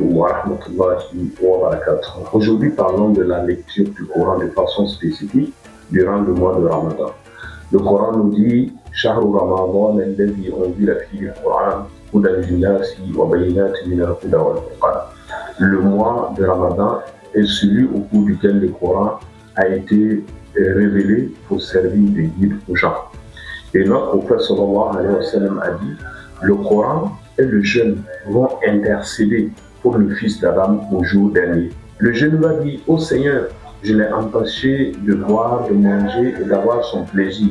alaikum wa rahmatullahi wa barakatuh. Aujourd'hui, parlons de la lecture du Coran de façon spécifique durant le mois de Ramadan. Le Coran nous dit Shahru Ramadan alladhi unzila fihi al-Quran hudan lin-nasi wa bayyinatin min al-huda wal-furqan. Le mois de Ramadan est celui au cours duquel le Coran a été révélé pour servir de guide aux gens. Et notre prophète sallallahu alayhi wa sallam a dit le Coran et le jeûne vont intercéder pour le fils d'Adam au jour dernier. Le jeune va dire ô Seigneur, je l'ai empêché de boire, de manger et d'avoir son plaisir.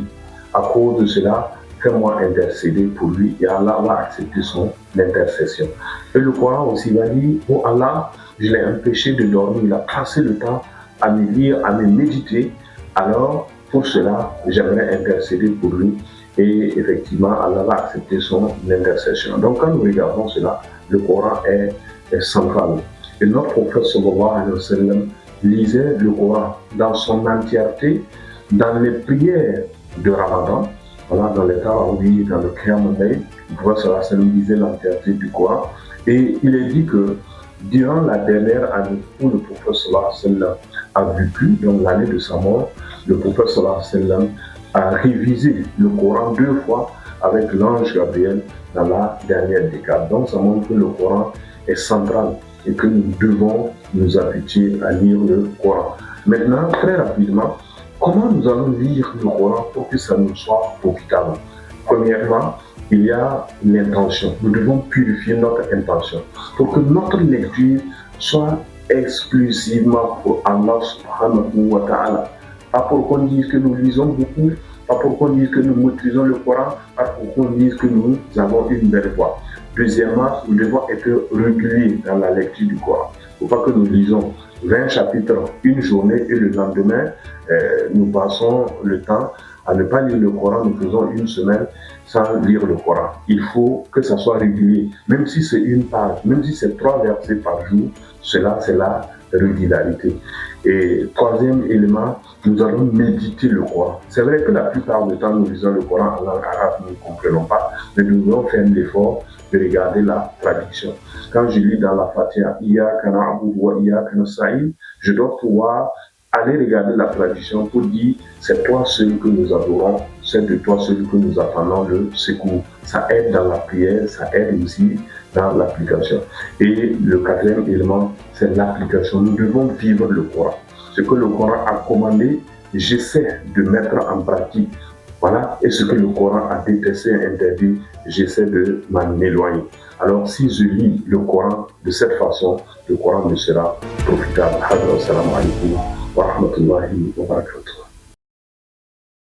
À cause de cela, fais-moi intercéder pour lui et Allah va accepter son intercession. Et le Coran aussi va dire ô Allah, je l'ai empêché de dormir, il a passé le temps à me lire, à me méditer. Alors, pour cela, j'aimerais intercéder pour lui et effectivement, Allah va accepter son intercession. Donc, quand nous regardons cela, le Coran est central. Et notre prophète sallallahu alayhi wa sallam lisait le Coran dans son entièreté, dans les prières de Ramadan, voilà, dans les tarawih, dans le Qiyam al-Layl, le prophète sallallahu alayhi wa sallam lisait l'entièreté du Coran. Et il est dit que durant la dernière année où le prophète sallallahu alayhi wa sallam a vécu, donc l'année de sa mort, le prophète sallallahu alayhi wa sallam a révisé le Coran 2 fois avec l'ange Gabriel dans la dernière décade. Donc ça montre que le Coran est central et que nous devons nous habituer à lire le Coran. Maintenant, très rapidement, comment nous allons lire le Coran pour que ça nous soit profitable? Premièrement, il y a l'intention. Nous devons purifier notre intention pour que notre lecture soit exclusivement pour Allah subhanahu wa ta'ala. Pas pour qu'on dise que nous lisons beaucoup, pas pour qu'on dise que nous maîtrisons le Coran, pas pour qu'on dise que nous avons une belle voix. Deuxièmement, nous devons être réguliers dans la lecture du Coran. Il ne faut pas que nous lisons 20 chapitres une journée et le lendemain, nous passons le temps à ne pas lire le Coran, nous faisons une semaine sans lire le Coran. Il faut que ça soit régulier, même si c'est une page, même si c'est 3 versets par jour, cela c'est la régularité. Et troisième élément, nous allons méditer le Coran. C'est vrai que la plupart du temps, nous lisons le Coran en langue arabe, nous ne comprenons pas, mais nous devons faire l'effort de regarder la traduction. Quand je lis dans la Fatiha, Iyyaka na'budu wa iyyaka nasta'in, je dois pouvoir aller regarder la traduction pour dire c'est toi seul que nous adorons, c'est de toi seul que nous attendons le secours. Ça aide dans la prière, ça aide aussi dans l'application. Et le quatrième élément, c'est l'application. Nous devons vivre le Coran. Ce que le Coran a commandé, j'essaie de mettre en pratique. Voilà. Et ce que le Coran a détesté et interdit, j'essaie de m'en éloigner. Alors, si je lis le Coran de cette façon, le Coran me sera profitable. Assalamu alaikum wa rahmatullahi wa barakatuh.